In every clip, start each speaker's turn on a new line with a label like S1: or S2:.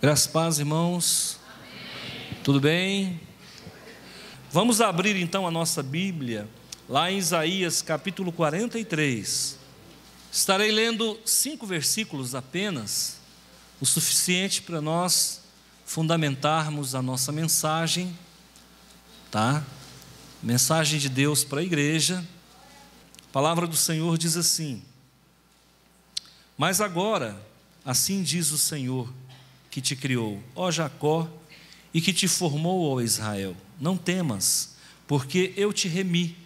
S1: Graças a paz, irmãos. Amém. Tudo bem? Vamos abrir então a nossa Bíblia, lá em Isaías capítulo 43. Estarei lendo 5 versículos apenas, o suficiente para nós fundamentarmos a nossa mensagem, tá? Mensagem de Deus para a igreja. A palavra do Senhor diz assim: mas agora, assim diz o Senhor, que te criou, ó Jacó, e que te formou, ó Israel. Não temas, porque eu te remi.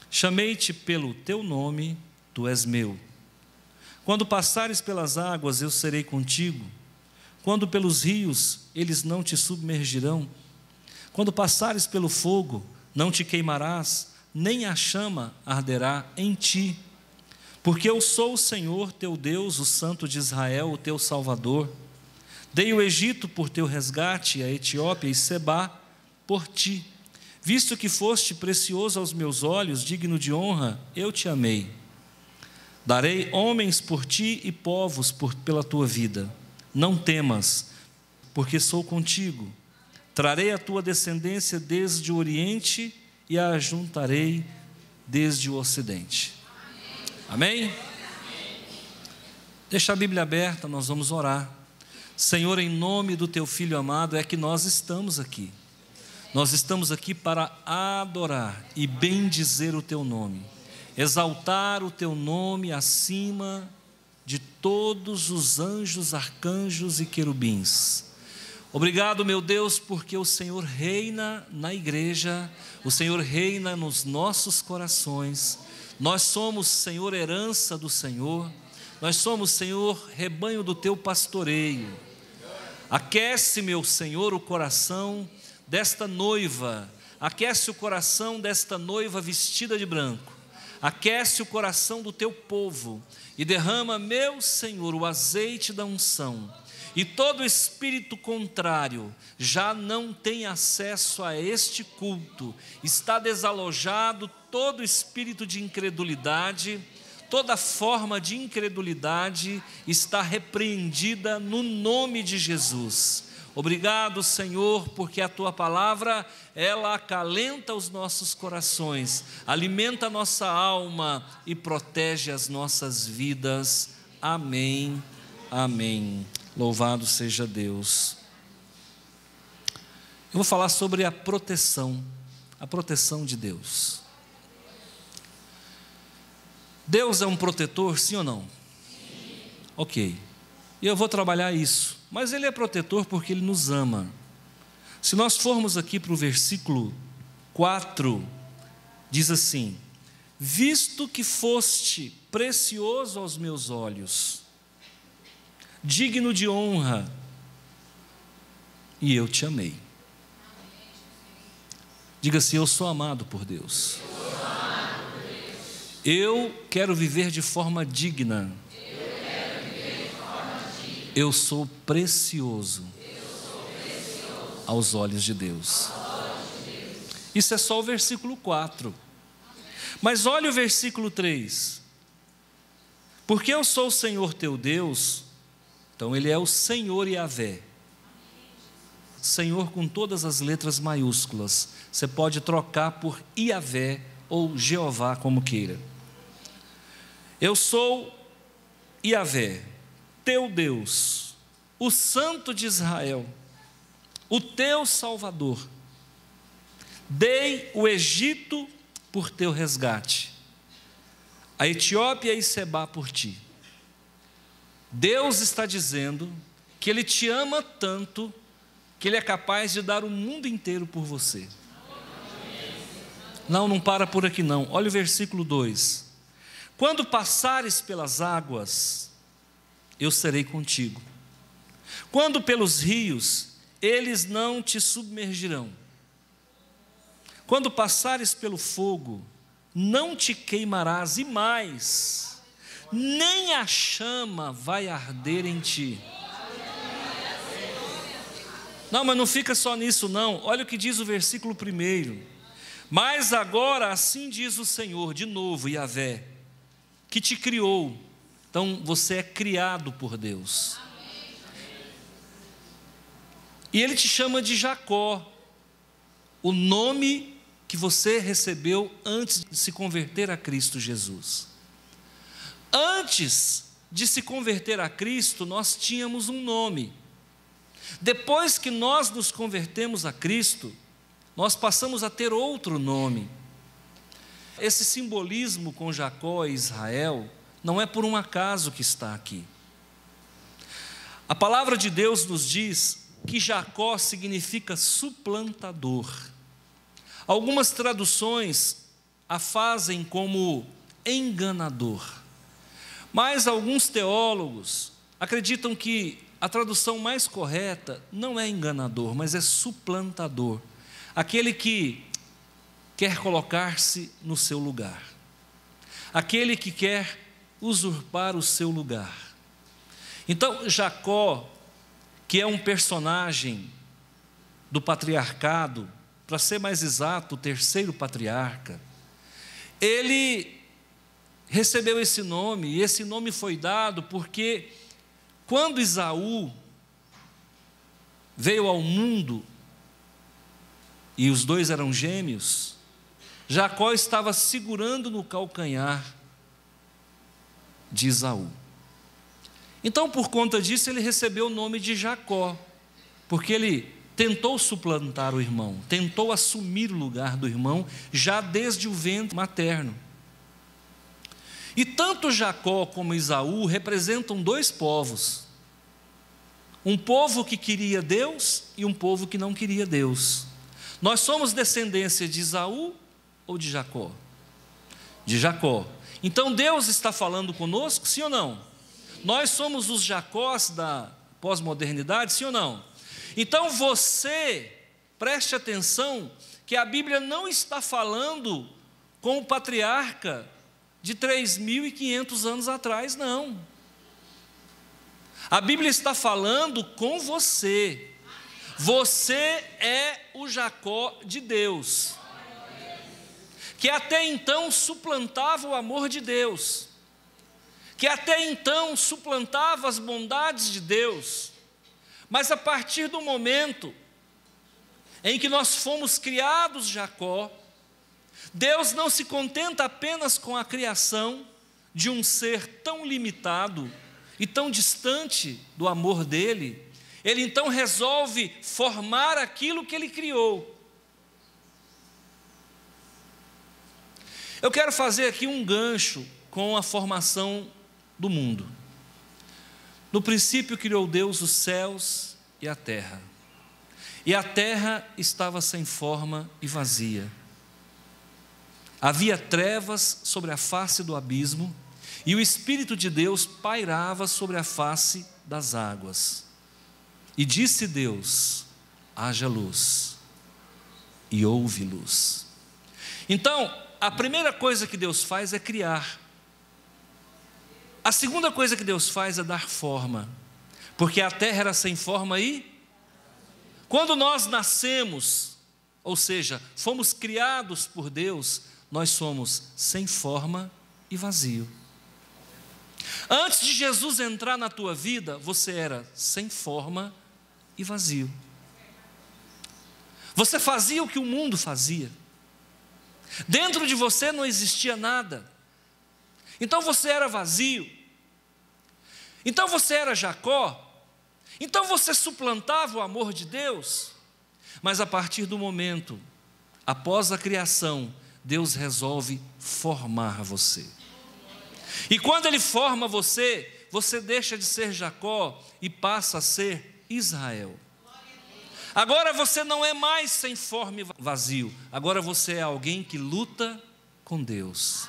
S1: Chamei-te pelo teu nome, tu és meu. Quando passares pelas águas, eu serei contigo. Quando pelos rios, eles não te submergirão. Quando passares pelo fogo, não te queimarás, nem a chama arderá em ti. Porque eu sou o Senhor teu Deus, o Santo de Israel, o teu Salvador. Dei o Egito por teu resgate, a Etiópia e Sebá por ti. Visto que foste precioso aos meus olhos, digno de honra, eu te amei. Darei homens por ti e povos pela tua vida. Não temas, porque sou contigo. Trarei a tua descendência desde o Oriente e a ajuntarei desde o Ocidente. Amém? Deixa a Bíblia aberta, nós vamos orar. Senhor, em nome do teu Filho amado, é que nós estamos aqui. Nós estamos aqui para adorar e bendizer o teu nome, exaltar o teu nome acima de todos os anjos, arcanjos e querubins. Obrigado, meu Deus, porque o Senhor reina na igreja, o Senhor reina nos nossos corações. Nós somos, Senhor, herança do Senhor. Nós somos, Senhor, rebanho do teu pastoreio. Aquece, meu Senhor, o coração desta noiva. Aquece o coração desta noiva vestida de branco. Aquece o coração do teu povo. E derrama, meu Senhor, o azeite da unção. E todo espírito contrário já não tem acesso a este culto. Está desalojado todo espírito de incredulidade. Toda forma de incredulidade está repreendida no nome de Jesus. Obrigado, Senhor, porque a Tua palavra, ela acalenta os nossos corações, alimenta a nossa alma e protege as nossas vidas. Amém, amém. Louvado seja Deus. Eu vou falar sobre a proteção de Deus. Deus é um protetor, sim ou não? Sim. Ok. E eu vou trabalhar isso. Mas Ele é protetor porque Ele nos ama. Se nós formos aqui para o versículo 4, diz assim: visto que foste precioso aos meus olhos, digno de honra, e eu te amei. Diga assim: eu sou amado por Deus. Eu quero viver de forma digna. Eu sou precioso aos olhos de Deus. Isso é só o versículo 4. Mas olha o versículo 3. Porque eu sou o Senhor teu Deus, então Ele é o Senhor Yahvé. Senhor com todas as letras maiúsculas. Você pode trocar por Yahvé ou Jeová, como queira. Eu sou Yahvé, teu Deus, o Santo de Israel, o teu Salvador. Dei o Egito por teu resgate, a Etiópia e Sebá por ti. Deus está dizendo que Ele te ama tanto que Ele é capaz de dar o mundo inteiro por você. Não para por aqui não. Olha o versículo 2. Quando passares pelas águas, eu serei contigo. Quando pelos rios, eles não te submergirão. Quando passares pelo fogo, não te queimarás, e mais, nem a chama vai arder em ti. Não, mas não fica só nisso não. Olha o que diz o versículo 1. Mas agora assim diz o Senhor, de novo, Yahvé, que te criou. Então você é criado por Deus. E Ele te chama de Jacó, o nome que você recebeu antes de se converter a Cristo Jesus. Antes de se converter a Cristo, nós tínhamos um nome. Depois que nós nos convertemos a Cristo, nós passamos a ter outro nome. Esse simbolismo com Jacó e Israel não é por um acaso que está aqui. A palavra de Deus nos diz que Jacó significa suplantador. Algumas traduções a fazem como enganador, mas alguns teólogos acreditam que a tradução mais correta não é enganador, mas é suplantador, aquele que quer colocar-se no seu lugar, aquele que quer usurpar o seu lugar. Então Jacó, que é um personagem do patriarcado, para ser mais exato, o terceiro patriarca, ele recebeu esse nome, e esse nome foi dado porque quando Esaú veio ao mundo, e os dois eram gêmeos, Jacó estava segurando no calcanhar de Esaú. Então, por conta disso, ele recebeu o nome de Jacó, porque ele tentou suplantar o irmão, tentou assumir o lugar do irmão, já desde o ventre materno. E tanto Jacó como Esaú representam dois povos. Um povo que queria Deus e um povo que não queria Deus. Nós somos descendência de Esaú ou de Jacó? De Jacó. Então Deus está falando conosco, sim ou não? Nós somos os Jacós da pós-modernidade, sim ou não? Então você, preste atenção, que a Bíblia não está falando com o patriarca de 3.500 anos atrás, não. A Bíblia está falando com você. Você é o Jacó de Deus, que até então suplantava o amor de Deus, que até então suplantava as bondades de Deus, mas a partir do momento em que nós fomos criados Jacó, Deus não se contenta apenas com a criação de um ser tão limitado e tão distante do amor dele. Ele então resolve formar aquilo que ele criou. Eu quero fazer aqui um gancho com a formação do mundo. No princípio criou Deus os céus e a terra. E a terra estava sem forma e vazia. Havia trevas sobre a face do abismo, e o Espírito de Deus pairava sobre a face das águas. E disse Deus: haja luz, e houve luz. Então, a primeira coisa que Deus faz é criar. A segunda coisa que Deus faz é dar forma, porque a terra era sem forma e... Quando nós nascemos, ou seja, fomos criados por Deus, nós somos sem forma e vazio. Antes de Jesus entrar na tua vida, você era sem forma e vazio. Você fazia o que o mundo fazia. Dentro de você não existia nada. Então você era vazio. Então você era Jacó. Então você suplantava o amor de Deus. Mas a partir do momento, após a criação, Deus resolve formar você. E quando Ele forma você, você deixa de ser Jacó e passa a ser Israel. Agora você não é mais sem forma e vazio. Agora você é alguém que luta com Deus.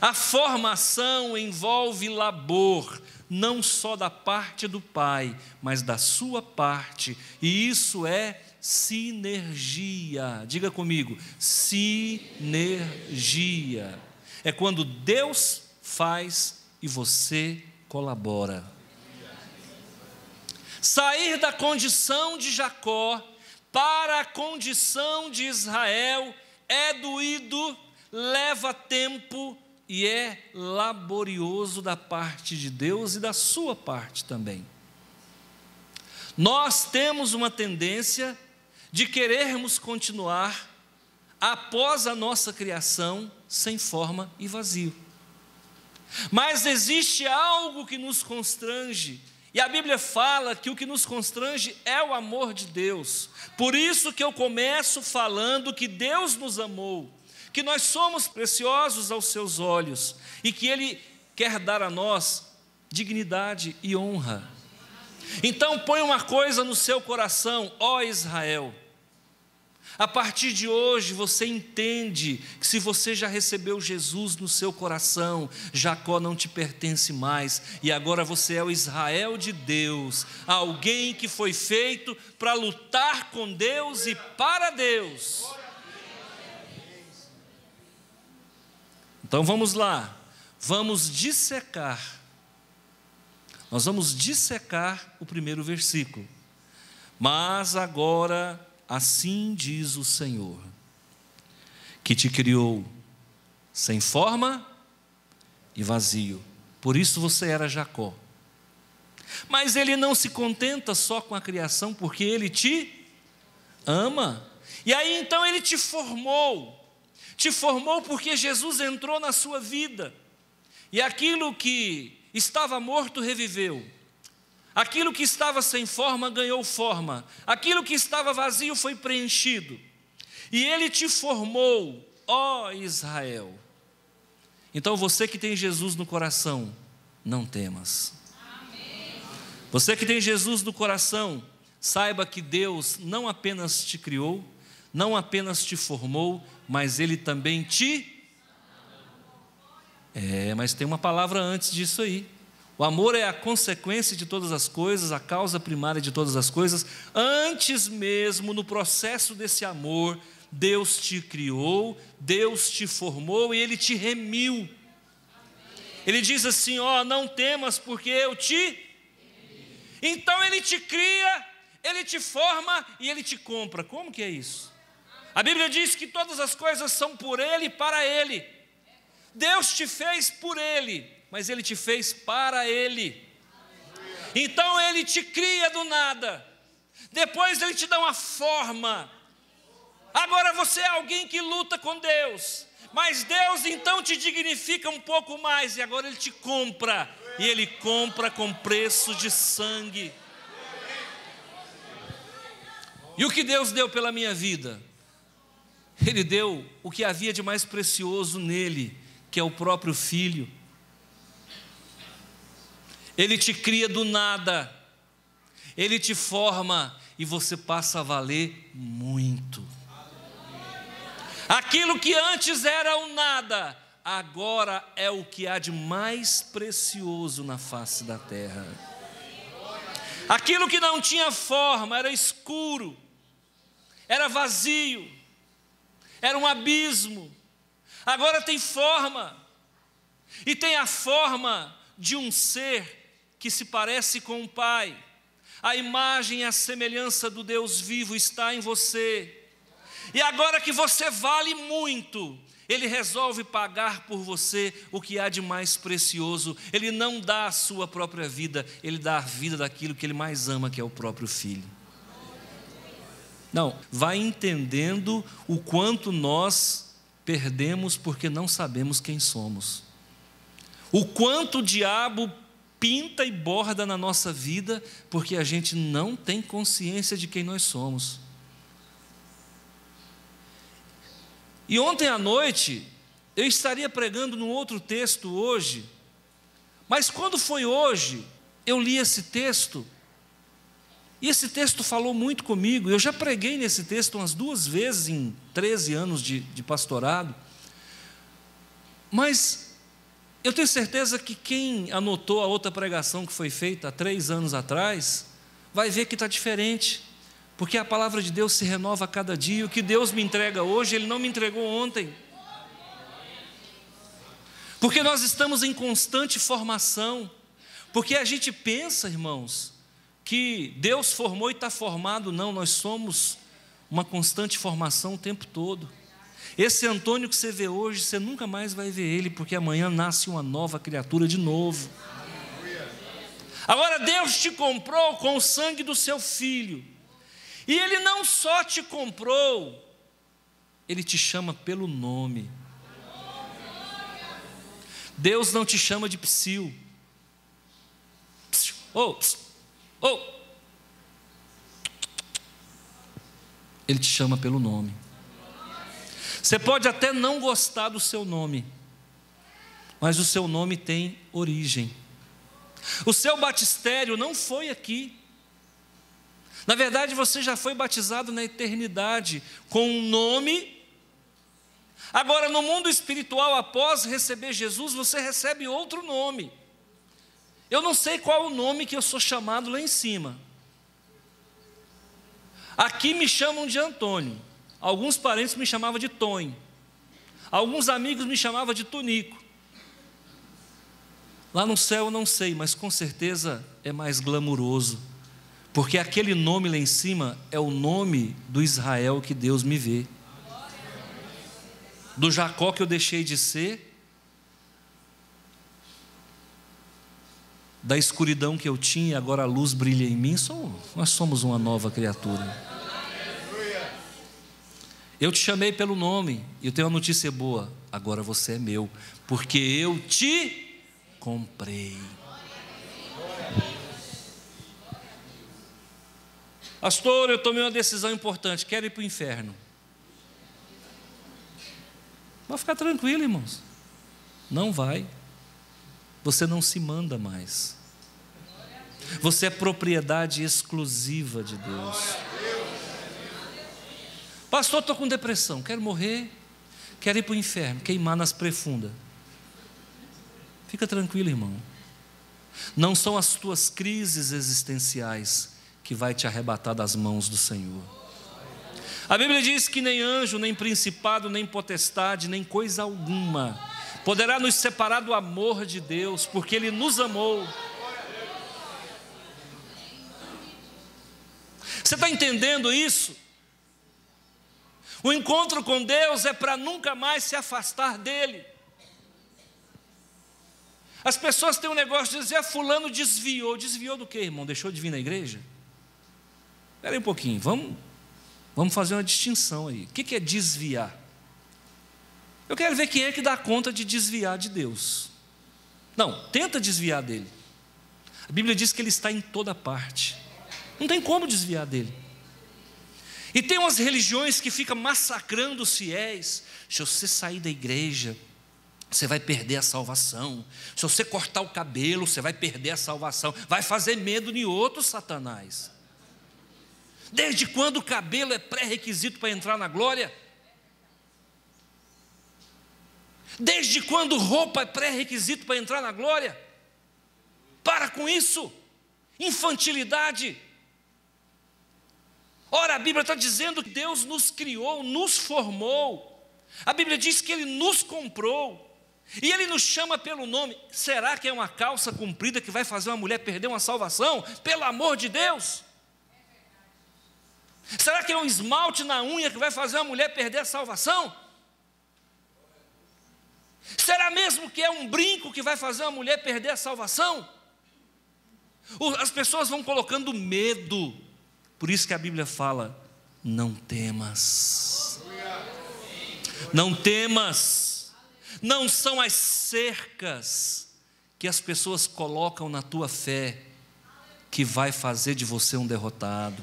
S1: A formação envolve labor, não só da parte do Pai, mas da sua parte. E isso é sinergia. Diga comigo, sinergia. É quando Deus faz e você colabora. Sair da condição de Jacó para a condição de Israel é doído, leva tempo e é laborioso da parte de Deus e da sua parte também. Nós temos uma tendência de querermos continuar após a nossa criação sem forma e vazio. Mas existe algo que nos constrange, e a Bíblia fala que o que nos constrange é o amor de Deus. Por isso que eu começo falando que Deus nos amou, que nós somos preciosos aos seus olhos e que Ele quer dar a nós dignidade e honra. Então põe uma coisa no seu coração, ó Israel. A partir de hoje você entende que se você já recebeu Jesus no seu coração, Jacó não te pertence mais, e agora você é o Israel de Deus, alguém que foi feito para lutar com Deus e para Deus. Então vamos lá, vamos dissecar. Nós vamos dissecar o primeiro versículo. Mas agora, assim diz o Senhor, que te criou sem forma e vazio. Por isso você era Jacó. Mas Ele não se contenta só com a criação, porque Ele te ama. E aí então Ele te formou. Te formou porque Jesus entrou na sua vida. E aquilo que estava morto reviveu. Aquilo que estava sem forma ganhou forma. Aquilo que estava vazio foi preenchido. E Ele te formou, ó Israel. Então você que tem Jesus no coração, não temas. Amém. Você que tem Jesus no coração, saiba que Deus não apenas te criou, não apenas te formou, mas Ele também te... mas tem uma palavra antes disso aí. O amor é a consequência de todas as coisas, a causa primária de todas as coisas. Antes mesmo, no processo desse amor, Deus te criou, Deus te formou e Ele te remiu. Ele diz assim, ó, não temas porque eu te... Então Ele te cria, Ele te forma e Ele te compra. Como que é isso? A Bíblia diz que todas as coisas são por Ele e para Ele. Deus te fez por Ele, mas Ele te fez para Ele. Então Ele te cria do nada, depois Ele te dá uma forma. Agora você é alguém que luta com Deus, mas Deus então te dignifica um pouco mais, e agora Ele te compra, e Ele compra com preço de sangue. E o que Deus deu pela minha vida? Ele deu o que havia de mais precioso nele, que é o próprio Filho. Ele te cria do nada, Ele te forma e você passa a valer muito. Aquilo que antes era o nada, agora é o que há de mais precioso na face da terra. Aquilo que não tinha forma, era escuro, era vazio, era um abismo, agora tem forma, e tem a forma de um ser que se parece com o Pai. A imagem e a semelhança do Deus vivo está em você. E agora que você vale muito, Ele resolve pagar por você o que há de mais precioso. Ele não dá a sua própria vida, Ele dá a vida daquilo que Ele mais ama, que é o próprio Filho. Não, vai entendendo o quanto nós perdemos porque não sabemos quem somos. O quanto o diabo pinta e borda na nossa vida, porque a gente não tem consciência de quem nós somos. E ontem à noite, eu estaria pregando num outro texto hoje, mas quando foi hoje, eu li esse texto, e esse texto falou muito comigo. Eu já preguei nesse texto umas 2 vezes em 13 anos de pastorado, mas eu tenho certeza que quem anotou a outra pregação que foi feita há 3 anos atrás, vai ver que está diferente, porque a palavra de Deus se renova a cada dia. O que Deus me entrega hoje, Ele não me entregou ontem, porque nós estamos em constante formação, porque a gente pensa, irmãos, que Deus formou e está formado, não, nós somos uma constante formação o tempo todo. Esse Antônio que você vê hoje, você nunca mais vai ver ele, porque amanhã nasce uma nova criatura de novo. Agora Deus te comprou com o sangue do seu filho, e Ele não só te comprou, Ele te chama pelo nome. Deus não te chama de psiu. Ele te chama pelo nome. Você pode até não gostar do seu nome, mas o seu nome tem origem. O seu batistério não foi aqui. Na verdade, você já foi batizado na eternidade com um nome. Agora, no mundo espiritual, após receber Jesus, você recebe outro nome. Eu não sei qual o nome que eu sou chamado lá em cima. Aqui me chamam de Antônio. Alguns parentes me chamavam de Tonho. Alguns amigos me chamavam de Tonico. Lá no céu eu não sei, mas com certeza é mais glamuroso, porque aquele nome lá em cima é o nome do Israel que Deus me vê, do Jacó que eu deixei de ser, da escuridão que eu tinha e agora a luz brilha em mim. Nós somos uma nova criatura. Eu te chamei pelo nome, e eu tenho uma notícia boa: agora você é meu, porque eu te comprei. Pastor, eu tomei uma decisão importante, quero ir para o inferno. Vai ficar tranquilo, irmãos. Não vai. Você não se manda mais. Você é propriedade exclusiva de Deus. Pastor, estou com depressão, quero morrer, quero ir para o inferno, queimar nas profundas. Fica tranquilo, irmão. Não são as tuas crises existenciais que vai te arrebatar das mãos do Senhor. A Bíblia diz que nem anjo, nem principado, nem potestade, nem coisa alguma poderá nos separar do amor de Deus, porque Ele nos amou. Você está entendendo isso? O encontro com Deus é para nunca mais se afastar dEle. As pessoas têm um negócio de dizer: fulano desviou. Desviou do quê, irmão? Deixou de vir na igreja? Espera aí um pouquinho, vamos fazer uma distinção aí. O que é desviar? Eu quero ver quem é que dá conta de desviar de Deus. Não, tenta desviar dele. A Bíblia diz que Ele está em toda parte. Não tem como desviar dele. E tem umas religiões que ficam massacrando os fiéis. Se você sair da igreja, você vai perder a salvação. Se você cortar o cabelo, você vai perder a salvação. Vai fazer medo em outro, Satanás. Desde quando o cabelo é pré-requisito para entrar na glória? Desde quando roupa é pré-requisito para entrar na glória? Para com isso. Infantilidade. Ora, a Bíblia está dizendo que Deus nos criou, nos formou. A Bíblia diz que Ele nos comprou. E Ele nos chama pelo nome. Será que é uma calça comprida que vai fazer uma mulher perder uma salvação? Pelo amor de Deus! Será que é um esmalte na unha que vai fazer uma mulher perder a salvação? Será mesmo que é um brinco que vai fazer uma mulher perder a salvação? As pessoas vão colocando medo. Por isso que a Bíblia fala: não temas. Não temas. Não são as cercas que as pessoas colocam na tua fé que vai fazer de você um derrotado.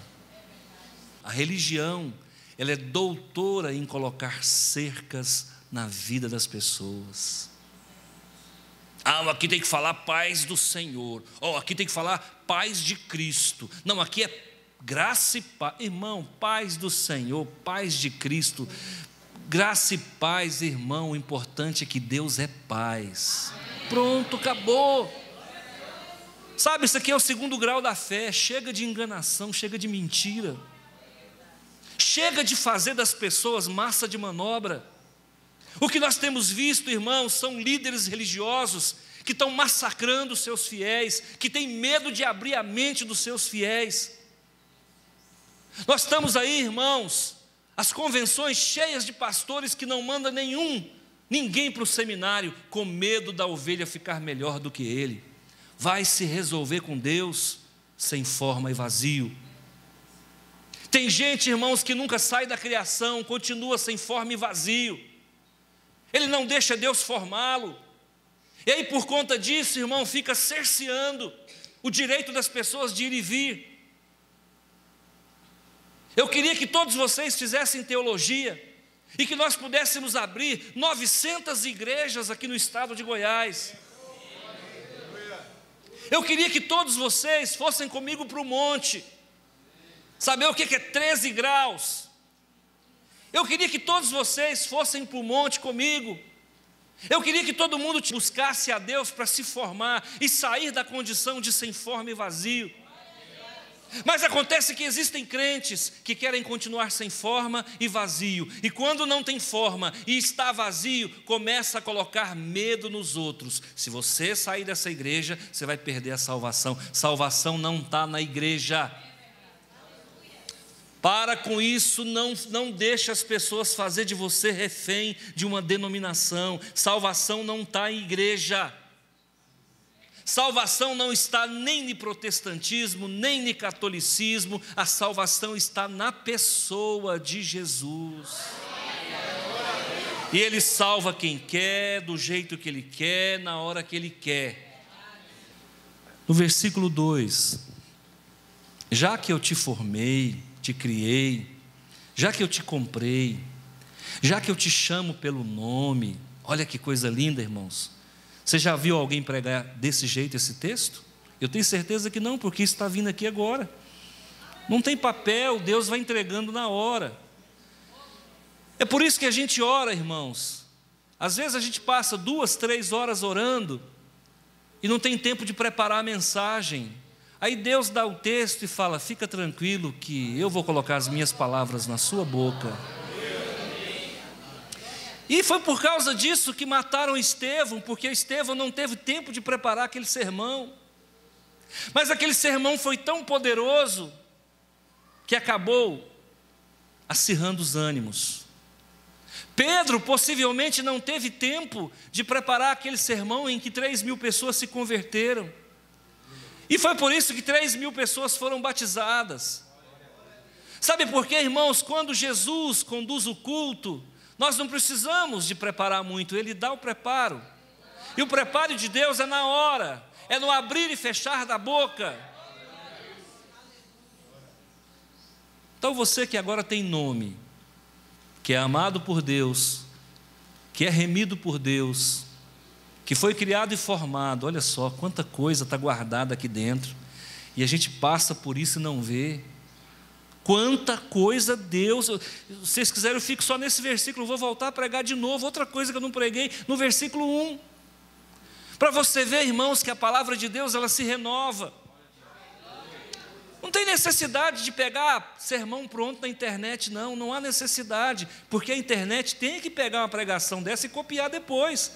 S1: A religião, ela é doutora em colocar cercas na vida das pessoas. Aqui tem que falar paz do Senhor. Aqui tem que falar paz de Cristo. Não, aqui é graça e paz. Irmão, paz do Senhor, paz de Cristo. Graça e paz, irmão, o importante é que Deus é paz. Pronto, acabou. Sabe, isso aqui é o segundo grau da fé. Chega de enganação, chega de mentira. Chega de fazer das pessoas massa de manobra. O que nós temos visto, irmãos, são líderes religiosos que estão massacrando os seus fiéis, que têm medo de abrir a mente dos seus fiéis. Nós estamos aí, irmãos, as convenções cheias de pastores que não mandam ninguém para o seminário, com medo da ovelha ficar melhor do que ele. Vai se resolver com Deus, sem forma e vazio. Tem gente, irmãos, que nunca sai da criação, continua sem forma e vazio. Ele não deixa Deus formá-lo. E aí, por conta disso, irmão, fica cerceando o direito das pessoas de ir e vir. Eu queria que todos vocês fizessem teologia e que nós pudéssemos abrir 900 igrejas aqui no estado de Goiás. Eu queria que todos vocês fossem comigo para o monte, saber o que é 13 graus. Eu queria que todos vocês fossem para o monte comigo. Eu queria que todo mundo buscasse a Deus para se formar e sair da condição de sem forma e vazio. Mas acontece que existem crentes que querem continuar sem forma e vazio, e quando não tem forma e está vazio, começa a colocar medo nos outros. Se você sair dessa igreja, você vai perder a salvação. Salvação não está na igreja. Para com isso, não deixe as pessoas fazer de você refém de uma denominação. Salvação não está em igreja. Salvação não está nem no protestantismo, nem no catolicismo. A salvação está na pessoa de Jesus. E Ele salva quem quer, do jeito que Ele quer, na hora que Ele quer. No versículo 2: já que eu te formei, te criei, já que eu te comprei, já que eu te chamo pelo nome. Olha que coisa linda, irmãos. Você já viu alguém pregar desse jeito esse texto? Eu tenho certeza que não, porque isso está vindo aqui agora. Não tem papel, Deus vai entregando na hora. É por isso que a gente ora, irmãos. Às vezes a gente passa 2, 3 horas orando e não tem tempo de preparar a mensagem. Aí Deus dá o texto e fala: fica tranquilo que eu vou colocar as minhas palavras na sua boca. E foi por causa disso que mataram Estevão, porque Estevão não teve tempo de preparar aquele sermão. Mas aquele sermão foi tão poderoso que acabou acirrando os ânimos. Pedro possivelmente não teve tempo de preparar aquele sermão em que 3.000 pessoas se converteram. E foi por isso que 3.000 pessoas foram batizadas. Sabe por quê, irmãos? Quando Jesus conduz o culto, nós não precisamos de preparar muito, Ele dá o preparo. E o preparo de Deus é na hora, é no abrir e fechar da boca. Então você que agora tem nome, que é amado por Deus, que é remido por Deus, que foi criado e formado, olha só quanta coisa está guardada aqui dentro, e a gente passa por isso e não vê. Quanta coisa Deus, se vocês quiserem eu fico só nesse versículo, vou voltar a pregar de novo, outra coisa que eu não preguei, no versículo 1, para você ver, irmãos, que a palavra de Deus, ela se renova. Não tem necessidade de pegar sermão pronto na internet, não há necessidade, porque a internet tem que pegar uma pregação dessa e copiar depois.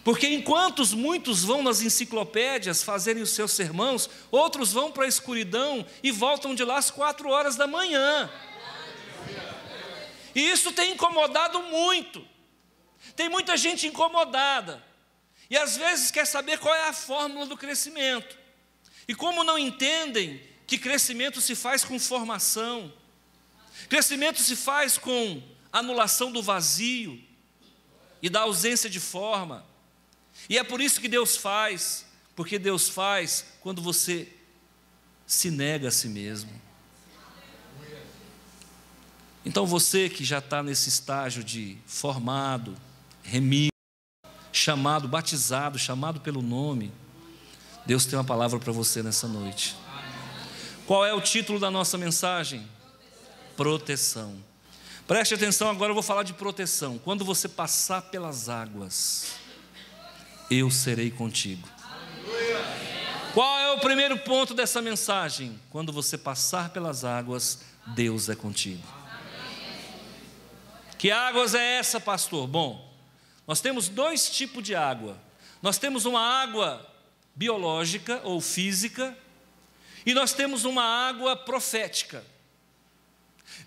S1: Porque enquanto muitos vão nas enciclopédias fazerem os seus sermãos, outros vão para a escuridão e voltam de lá às 4 horas da manhã. E isso tem incomodado muito. Tem muita gente incomodada. E às vezes quer saber qual é a fórmula do crescimento. E como não entendem que crescimento se faz com formação, crescimento se faz com anulação do vazio e da ausência de forma. E é por isso que Deus faz, porque Deus faz quando você se nega a si mesmo. Então você que já está nesse estágio de formado, remido, chamado, batizado, chamado pelo nome, Deus tem uma palavra para você nessa noite. Qual é o título da nossa mensagem? Proteção. Preste atenção, agora eu vou falar de proteção. Quando você passar pelas águas, eu serei contigo. Qual é o primeiro ponto dessa mensagem? Quando você passar pelas águas, Deus é contigo. Que águas é essa, pastor? Bom, nós temos 2 tipos de água. Nós temos uma água biológica ou física, e nós temos uma água profética.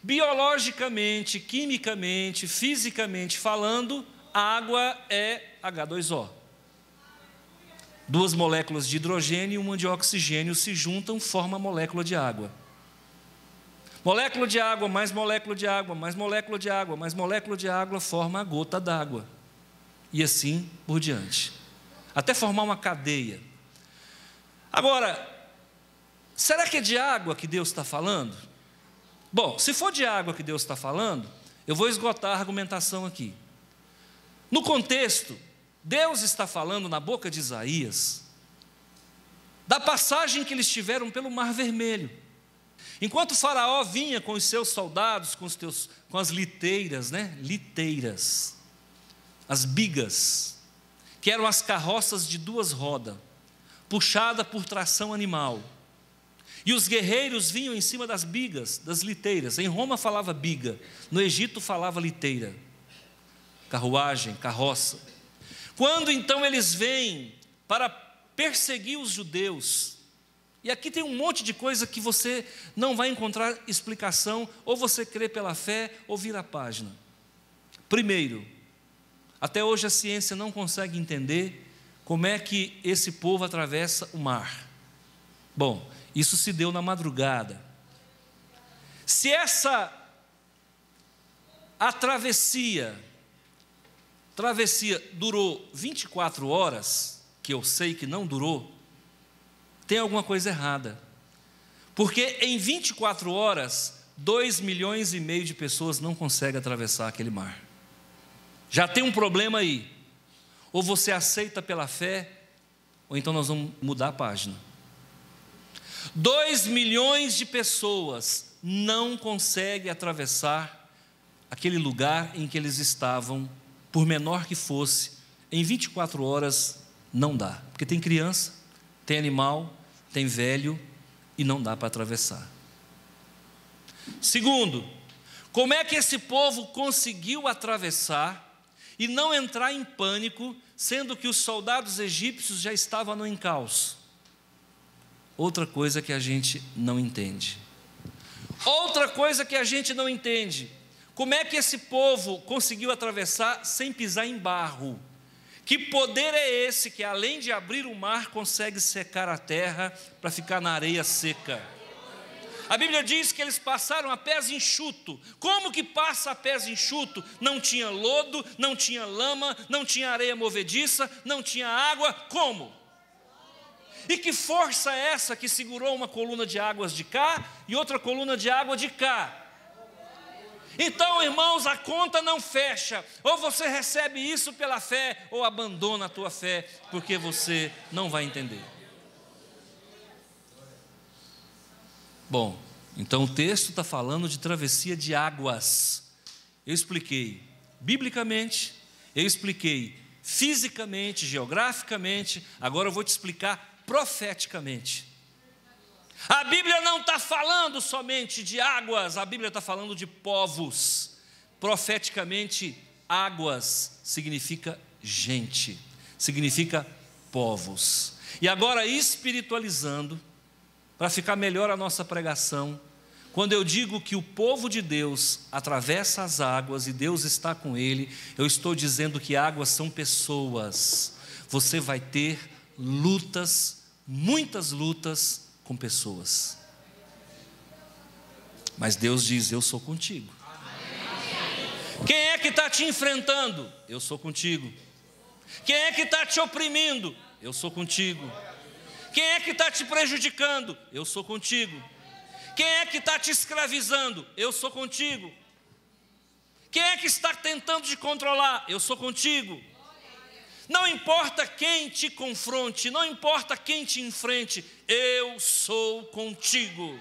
S1: Biologicamente, quimicamente, fisicamente falando, a água é H2O. Duas moléculas de hidrogênio e uma de oxigênio se juntam, formam a molécula de água. Molécula de água, mais molécula de água, mais molécula de água, mais molécula de água, forma a gota d'água. E assim por diante. Até formar uma cadeia. Agora, será que é de água que Deus está falando? Bom, se for de água que Deus está falando, eu vou esgotar a argumentação aqui. No contexto, Deus está falando na boca de Isaías da passagem que eles tiveram pelo Mar Vermelho. Enquanto o faraó vinha com os seus soldados, com as liteiras, liteiras, as bigas, que eram as carroças de duas rodas, puxada por tração animal. E os guerreiros vinham em cima das bigas, das liteiras. Em Roma falava biga, no Egito falava liteira, carruagem, carroça. Quando então eles vêm para perseguir os judeus, e aqui tem um monte de coisa que você não vai encontrar explicação, ou você crê pela fé, ou vira a página. Primeiro, até hoje a ciência não consegue entender como é que esse povo atravessa o mar. Bom, isso se deu na madrugada. Se essa travessia durou 24 horas, que eu sei que não durou, tem alguma coisa errada. Porque em 24 horas, 2,5 milhões de pessoas não conseguem atravessar aquele mar. Já tem um problema aí. Ou você aceita pela fé, ou então nós vamos mudar a página. 2 milhões de pessoas não conseguem atravessar aquele lugar em que eles estavam, por menor que fosse, em 24 horas não dá, porque tem criança, tem animal, tem velho e não dá para atravessar. Segundo, como é que esse povo conseguiu atravessar e não entrar em pânico, sendo que os soldados egípcios já estavam no encalço? Outra coisa que a gente não entende. Outra coisa que a gente não entende. Como é que esse povo conseguiu atravessar sem pisar em barro? Que poder é esse que, além de abrir o mar, consegue secar a terra para ficar na areia seca? A Bíblia diz que eles passaram a pés enxuto. Como que passa a pés enxuto? Não tinha lodo, não tinha lama, não tinha areia movediça, não tinha água. Como? E que força é essa que segurou uma coluna de águas de cá e outra coluna de água de cá? Então, irmãos, a conta não fecha. Ou você recebe isso pela fé, ou abandona a tua fé, porque você não vai entender. Bom, então o texto está falando de travessia de águas. Eu expliquei biblicamente, eu expliquei fisicamente, geograficamente, agora eu vou te explicar profeticamente. A Bíblia não está falando somente de águas, a Bíblia está falando de povos. Profeticamente, águas significa gente, significa povos. E agora, espiritualizando, para ficar melhor a nossa pregação, quando eu digo que o povo de Deus atravessa as águas e Deus está com ele, eu estou dizendo que águas são pessoas. Você vai ter lutas, muitas lutas com pessoas. Mas Deus diz: eu sou contigo. Quem é que está te enfrentando? Eu sou contigo. Quem é que está te oprimindo? Eu sou contigo. Quem é que está te prejudicando? Eu sou contigo. Quem é que está te escravizando? Eu sou contigo. Quem é que está tentando te controlar? Eu sou contigo. Não importa quem te confronte, não importa quem te enfrente, eu sou contigo.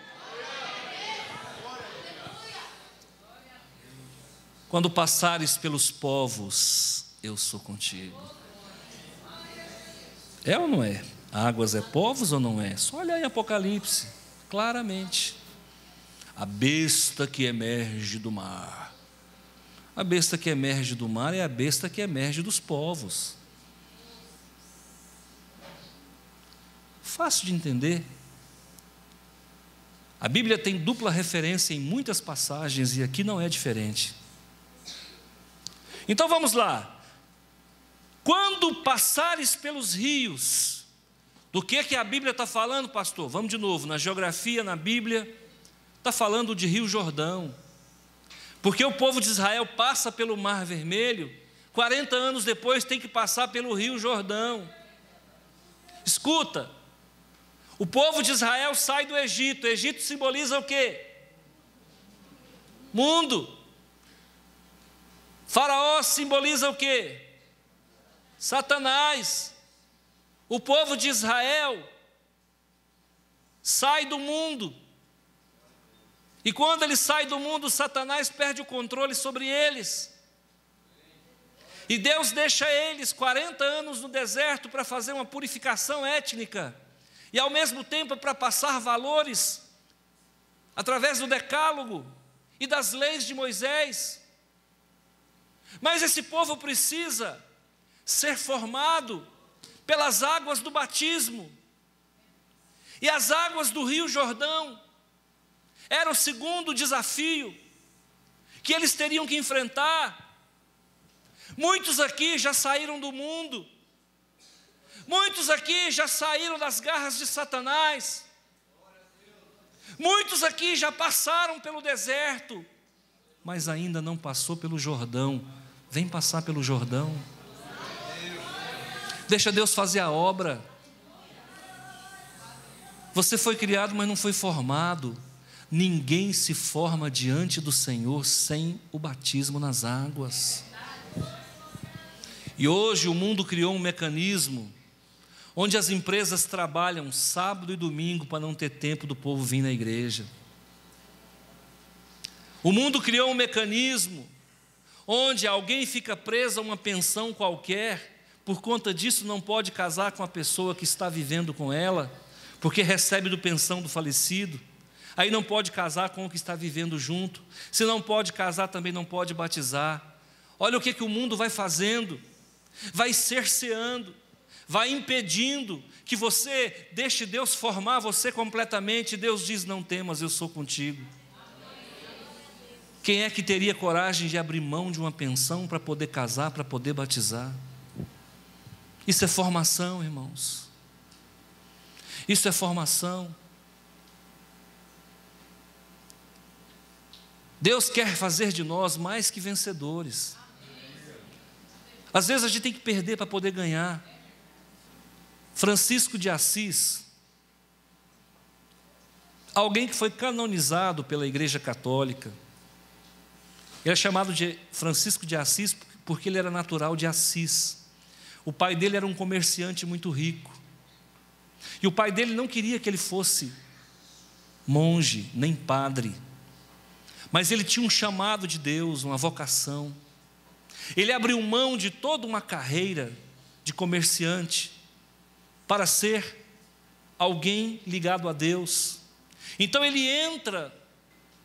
S1: Quando passares pelos povos, eu sou contigo. É ou não é? Águas é povos ou não é? Só olha aí Apocalipse, claramente. A besta que emerge do mar. A besta que emerge do mar é a besta que emerge dos povos. fácil de entender. A Bíblia tem dupla referência em muitas passagens e aqui não é diferente. Então vamos lá. Quando passares pelos rios, do que a Bíblia está falando, pastor? Vamos de novo, na geografia, na Bíblia, está falando de Rio Jordão. Porque o povo de Israel passa pelo Mar Vermelho, 40 anos depois tem que passar pelo Rio Jordão. Escuta, o povo de Israel sai do Egito. O Egito simboliza o quê? Mundo. Faraó simboliza o quê? Satanás. O povo de Israel sai do mundo. E quando ele sai do mundo, Satanás perde o controle sobre eles. E Deus deixa eles 40 anos no deserto para fazer uma purificação étnica. E ao mesmo tempo para passar valores através do decálogo e das leis de Moisés. Mas esse povo precisa ser formado pelas águas do batismo. E as águas do Rio Jordão era o segundo desafio que eles teriam que enfrentar. Muitos aqui já saíram do mundo. Muitos aqui já saíram das garras de Satanás. Muitos aqui já passaram pelo deserto, mas ainda não passou pelo Jordão. Vem passar pelo Jordão. Deixa Deus fazer a obra. Você foi criado, mas não foi formado. Ninguém se forma diante do Senhor sem o batismo nas águas. E hoje o mundo criou um mecanismo onde as empresas trabalham sábado e domingo para não ter tempo do povo vir na igreja. O mundo criou um mecanismo onde alguém fica preso a uma pensão qualquer, por conta disso não pode casar com a pessoa que está vivendo com ela, porque recebe do pensão do falecido. Aí não pode casar com o que está vivendo junto. Se não pode casar, também não pode batizar. Olha o que o mundo vai fazendo. Vai cerceando, vai impedindo que você deixe Deus formar você completamente. Deus diz: não temas, eu sou contigo. Quem é que teria coragem de abrir mão de uma pensão para poder casar, para poder batizar? Isso é formação, irmãos. Isso é formação. Deus quer fazer de nós mais que vencedores. Às vezes a gente tem que perder para poder ganhar. Francisco de Assis, alguém que foi canonizado pela Igreja Católica. Ele é chamado de Francisco de Assis porque ele era natural de Assis. O pai dele era um comerciante muito rico. E o pai dele não queria que ele fosse monge, nem padre. Mas ele tinha um chamado de Deus, uma vocação. Ele abriu mão de toda uma carreira de comerciante para ser alguém ligado a Deus. Então ele entra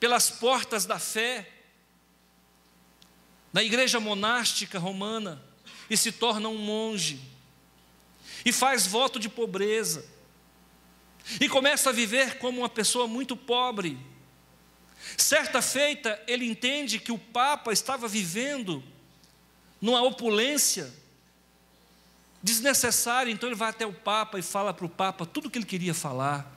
S1: pelas portas da fé na igreja monástica romana e se torna um monge e faz voto de pobreza e começa a viver como uma pessoa muito pobre. Certa feita ele entende que o Papa estava vivendo numa opulência desnecessária, então ele vai até o Papa e fala para o Papa tudo o que ele queria falar.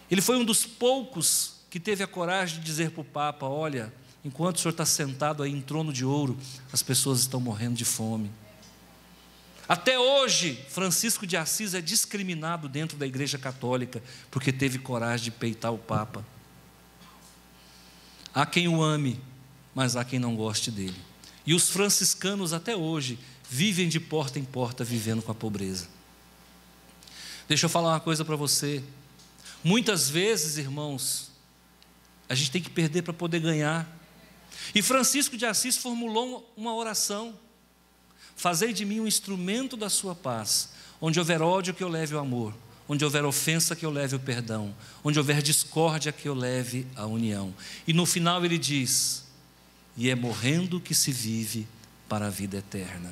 S1: Ele foi um dos poucos que teve a coragem de dizer para o Papa: olha, enquanto o senhor está sentado aí em trono de ouro, as pessoas estão morrendo de fome. Até hoje, Francisco de Assis é discriminado dentro da Igreja Católica, porque teve coragem de peitar o Papa. Há quem o ame, mas há quem não goste dele. E os franciscanos até hoje vivem de porta em porta, vivendo com a pobreza. Deixa eu falar uma coisa para você. Muitas vezes, irmãos, a gente tem que perder para poder ganhar. E Francisco de Assis formulou uma oração: fazei de mim um instrumento da sua paz. Onde houver ódio, que eu leve o amor. Onde houver ofensa, que eu leve o perdão. Onde houver discórdia, que eu leve a união. E no final ele diz: e é morrendo que se vive para a vida eterna.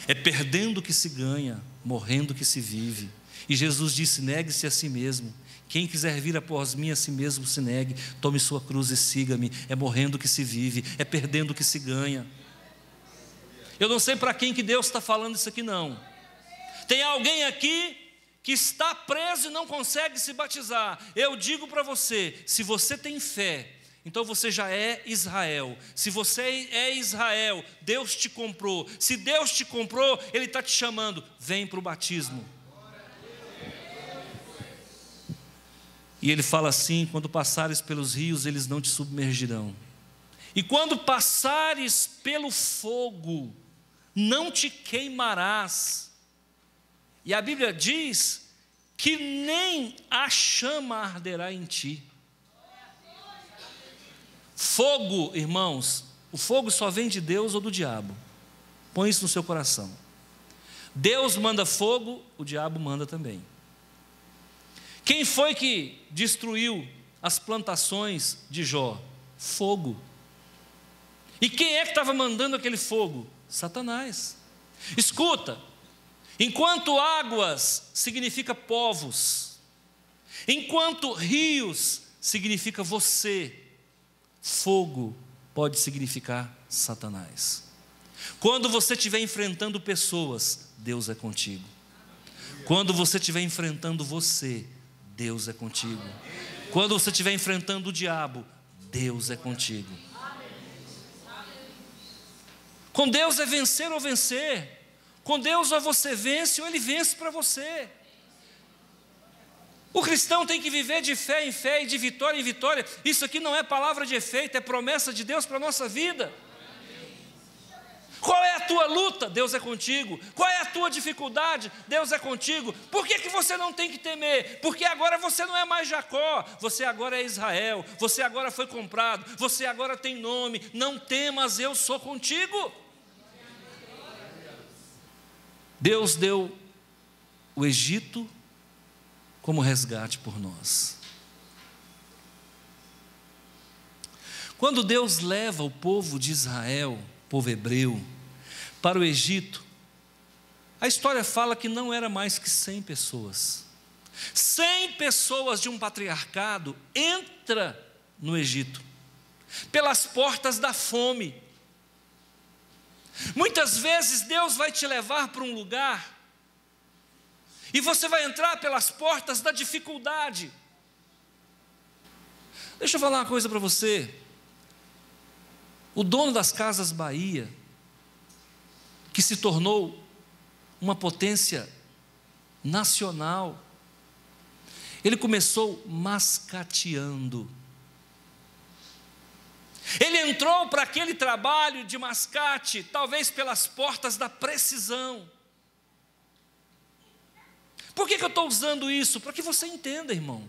S1: É perdendo que se ganha, morrendo que se vive. E Jesus disse: negue-se a si mesmo. Quem quiser vir após mim, a si mesmo se negue, tome sua cruz e siga-me. É morrendo que se vive, é perdendo que se ganha. Eu não sei para quem que Deus está falando isso aqui não. Tem alguém aqui que está preso e não consegue se batizar. Eu digo para você, se você tem fé, então você já é Israel. Se você é Israel, Deus te comprou. Se Deus te comprou, Ele está te chamando, vem para o batismo. E Ele fala assim: quando passares pelos rios, eles não te submergirão. E quando passares pelo fogo, não te queimarás. E a Bíblia diz que nem a chama arderá em ti. Fogo, irmãos, o fogo só vem de Deus ou do diabo. Põe isso no seu coração. Deus manda fogo, o diabo manda também. Quem foi que destruiu as plantações de Jó? Fogo. E quem é que estava mandando aquele fogo? Satanás. Escuta, enquanto águas significa povos, enquanto rios significa você, fogo pode significar Satanás. Quando você estiver enfrentando pessoas, Deus é contigo. Quando você estiver enfrentando você, Deus é contigo. Quando você estiver enfrentando o diabo, Deus é contigo. Com Deus é vencer ou vencer. Com Deus ou você vence ou Ele vence para você. O cristão tem que viver de fé em fé e de vitória em vitória. Isso aqui não é palavra de efeito, é promessa de Deus para a nossa vida. Qual é a tua luta? Deus é contigo. Qual é a tua dificuldade? Deus é contigo. Por que que você não tem que temer? Porque agora você não é mais Jacó, você agora é Israel, você agora foi comprado, você agora tem nome. Não temas, eu sou contigo. Deus deu o Egito como resgate por nós. Quando Deus leva o povo de Israel, povo hebreu, para o Egito, a história fala que não era mais que 100 pessoas. 100 pessoas de um patriarcado entra no Egito, pelas portas da fome. Muitas vezes Deus vai te levar para um lugar, e você vai entrar pelas portas da dificuldade. Deixa eu falar uma coisa para você. O dono das Casas Bahia, que se tornou uma potência nacional, ele começou mascateando. Ele entrou para aquele trabalho de mascate, talvez pelas portas da precisão. Por que eu estou usando isso? Para que você entenda, irmão.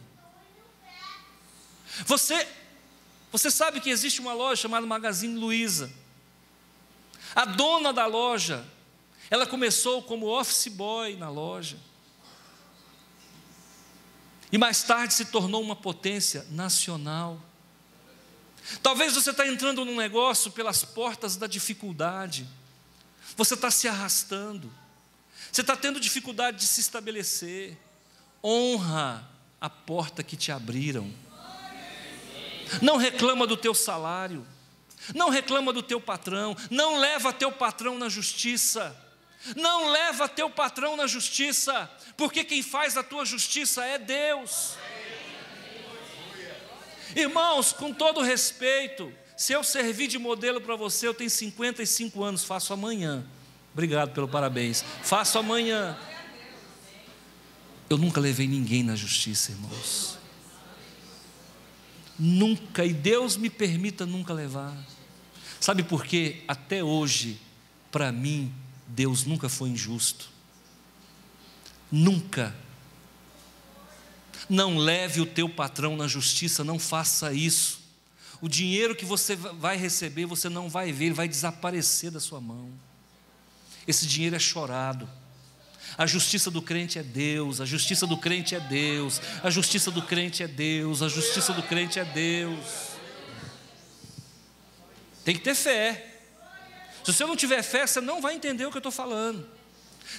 S1: Você sabe que existe uma loja chamada Magazine Luiza. A dona da loja, ela começou como office boy na loja. E mais tarde se tornou uma potência nacional. Talvez você está entrando num negócio pelas portas da dificuldade. Você está se arrastando. Você está tendo dificuldade de se estabelecer. Honra a porta que te abriram. Não reclama do teu salário. Não reclama do teu patrão. Não leva teu patrão na justiça. Não leva teu patrão na justiça. Porque quem faz a tua justiça é Deus. Irmãos, com todo respeito, se eu servir de modelo para você, eu tenho 55 anos, faço amanhã. Obrigado pelo parabéns. Faço amanhã. Eu nunca levei ninguém na justiça, irmãos. Nunca, e Deus me permita nunca levar. Sabe por quê? Até hoje, para mim, Deus nunca foi injusto. Nunca. Não leve o teu patrão na justiça, não faça isso. O dinheiro que você vai receber, você não vai ver, ele vai desaparecer da sua mão. Esse dinheiro é chorado. A justiça do crente é Deus, a justiça do crente é Deus, a justiça do crente é Deus, a justiça do crente é Deus. Tem que ter fé. Se você não tiver fé, você não vai entender o que eu estou falando.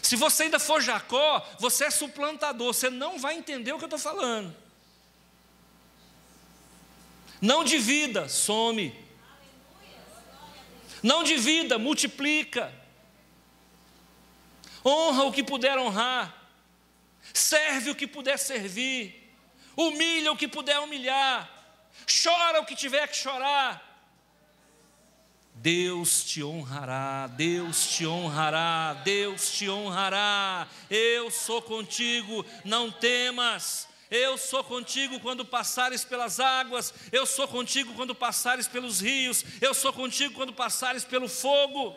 S1: Se você ainda for Jacó, você é suplantador, você não vai entender o que eu estou falando. Não divida, some. Não divida, multiplica. Honra o que puder honrar. Serve o que puder servir. Humilha o que puder humilhar. Chora o que tiver que chorar. Deus te honrará, Deus te honrará, Deus te honrará. Eu sou contigo, não temas. Eu sou contigo quando passares pelas águas. Eu sou contigo quando passares pelos rios. Eu sou contigo quando passares pelo fogo.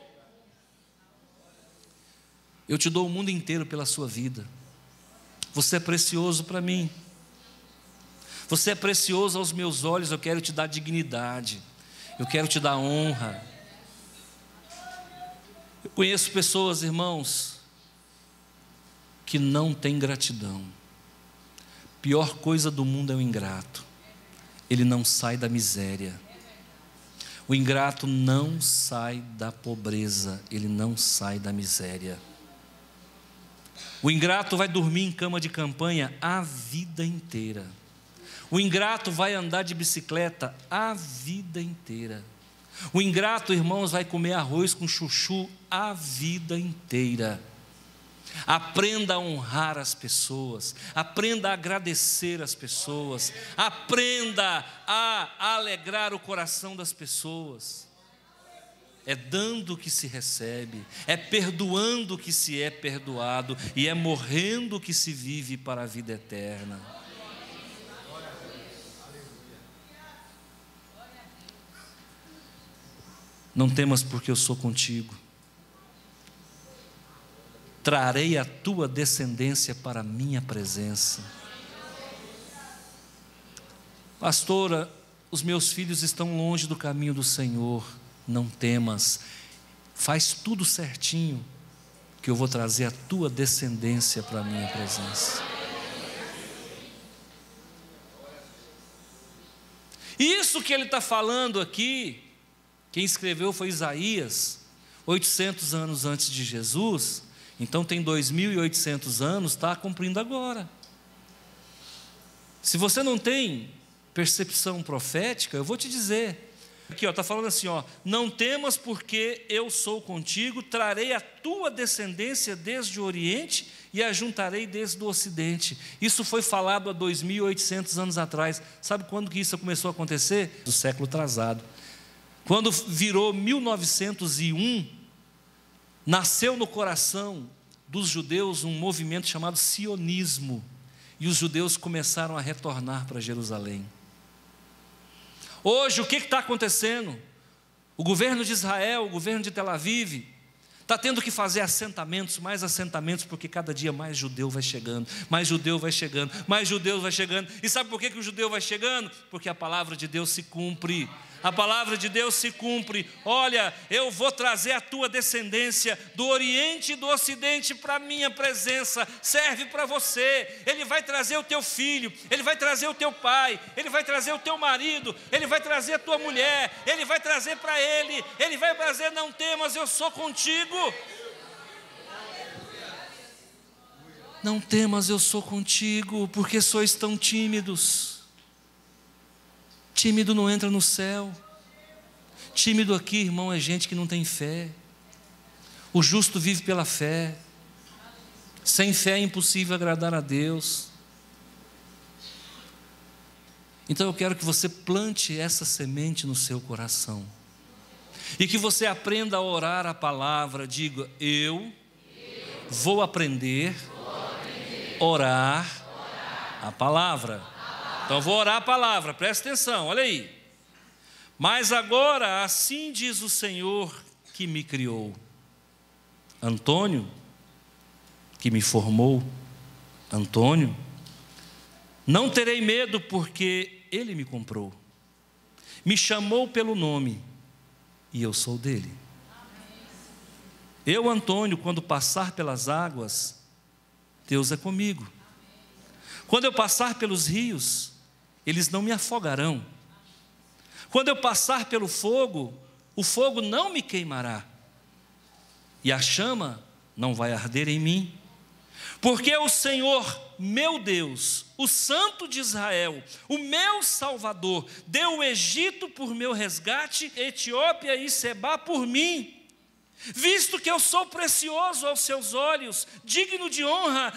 S1: Eu te dou o mundo inteiro pela sua vida. Você é precioso para mim. Você é precioso aos meus olhos. Eu quero te dar dignidade. Eu quero te dar honra. Eu conheço pessoas, irmãos, que não têm gratidão. A pior coisa do mundo é o ingrato. Ele não sai da miséria. O ingrato não sai da pobreza. Ele não sai da miséria. O ingrato vai dormir em cama de campanha a vida inteira. O ingrato vai andar de bicicleta a vida inteira. O ingrato, irmãos, vai comer arroz com chuchu a vida inteira. Aprenda a honrar as pessoas, aprenda a agradecer as pessoas, aprenda a alegrar o coração das pessoas. É dando que se recebe, é perdoando que se é perdoado, e é morrendo que se vive para a vida eterna. Não temas, porque eu sou contigo. Trarei a tua descendência para a minha presença. Pastora, os meus filhos estão longe do caminho do Senhor. Não temas, faz tudo certinho, que eu vou trazer a tua descendência para a minha presença. Isso que ele está falando aqui, quem escreveu foi Isaías, 800 anos antes de Jesus. Então tem 2.800 anos, está cumprindo agora. Se você não tem percepção profética, eu vou te dizer. Aqui está falando assim, não temas, porque eu sou contigo, trarei a tua descendência desde o Oriente e a juntarei desde o Ocidente. Isso foi falado há 2.800 anos atrás. Sabe quando que isso começou a acontecer? Do século atrasado. Quando virou 1901, nasceu no coração dos judeus um movimento chamado sionismo, e os judeus começaram a retornar para Jerusalém. Hoje o que está acontecendo? O governo de Israel, o governo de Tel Aviv, está tendo que fazer assentamentos, mais assentamentos, porque cada dia mais judeu vai chegando, mais judeu vai chegando, mais judeus vai chegando. E sabe por que o judeu vai chegando? Porque a palavra de Deus se cumpre. A palavra de Deus se cumpre. Olha, eu vou trazer a tua descendência do Oriente e do Ocidente para a minha presença. Serve para você. Ele vai trazer o teu filho, ele vai trazer o teu pai, ele vai trazer o teu marido, ele vai trazer a tua mulher, ele vai trazer para ele vai trazer, não temas, eu sou contigo. Não temas, eu sou contigo, porque sois tão tímidos. Tímido não entra no céu. Tímido aqui, irmão, é gente que não tem fé. O justo vive pela fé. Sem fé é impossível agradar a Deus. Então eu quero que você plante essa semente no seu coração. E que você aprenda a orar a palavra. Diga, eu vou aprender a orar a palavra. Então vou orar a palavra, presta atenção, olha aí. Mas agora, assim diz o Senhor que me criou. Antônio, que me formou. Antônio, não terei medo, porque ele me comprou. Me chamou pelo nome, e eu sou dele. Eu, Antônio, quando passar pelas águas, Deus é comigo. Quando eu passar pelos rios, eles não me afogarão. Quando eu passar pelo fogo, o fogo não me queimará. E a chama não vai arder em mim. Porque o Senhor, meu Deus, o Santo de Israel, o meu Salvador, deu o Egito por meu resgate, Etiópia e Sebá por mim. Visto que eu sou precioso aos seus olhos, digno de honra,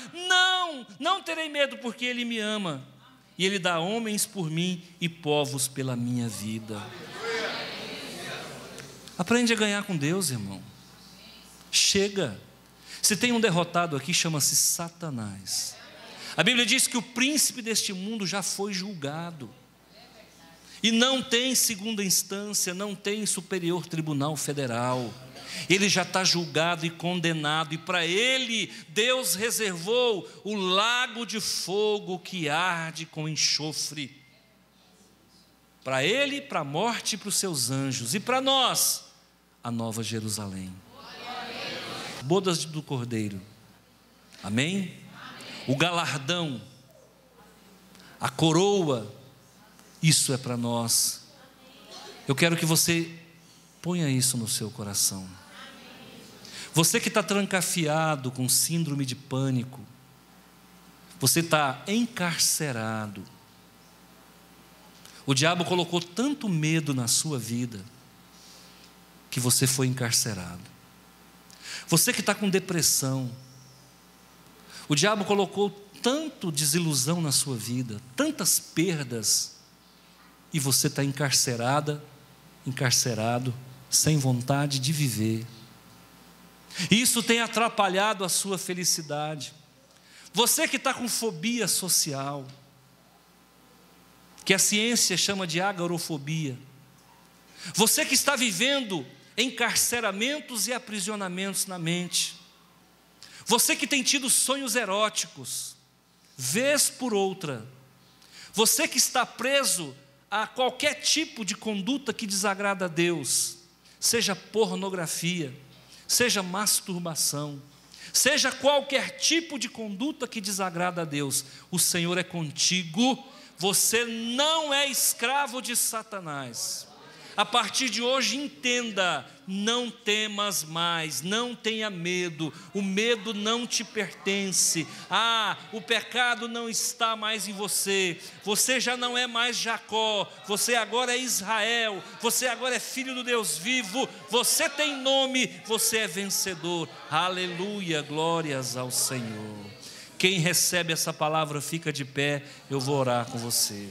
S1: não terei medo, porque Ele me ama. E Ele dá homens por mim e povos pela minha vida. Aprende a ganhar com Deus, irmão. Chega. Se tem um derrotado aqui, chama-se Satanás. A Bíblia diz que o príncipe deste mundo já foi julgado. E não tem segunda instância, não tem superior tribunal federal. Ele já está julgado e condenado. E para ele, Deus reservou o lago de fogo que arde com enxofre. Para ele, para a morte e para os seus anjos. E para nós, a Nova Jerusalém. Bodas do Cordeiro, amém? O galardão, a coroa, isso é para nós. Eu quero que você ponha isso no seu coração. Você que está trancafiado com síndrome de pânico, você está encarcerado. O diabo colocou tanto medo na sua vida, que você foi encarcerado. Você que está com depressão, o diabo colocou tanto desilusão na sua vida, tantas perdas, e você está encarcerado, sem vontade de viver. Isso tem atrapalhado a sua felicidade. Você que está com fobia social, que a ciência chama de agorafobia, você que está vivendo encarceramentos e aprisionamentos na mente, você que tem tido sonhos eróticos, vez por outra, você que está preso a qualquer tipo de conduta que desagrada a Deus, seja pornografia, seja masturbação, seja qualquer tipo de conduta que desagrada a Deus, o Senhor é contigo, você não é escravo de Satanás. A partir de hoje entenda, não temas mais, não tenha medo, o medo não te pertence. O pecado não está mais em você, você já não é mais Jacó, você agora é Israel, você agora é filho do Deus vivo, você tem nome, você é vencedor. Aleluia, glórias ao Senhor. Quem recebe essa palavra fica de pé, eu vou orar com você.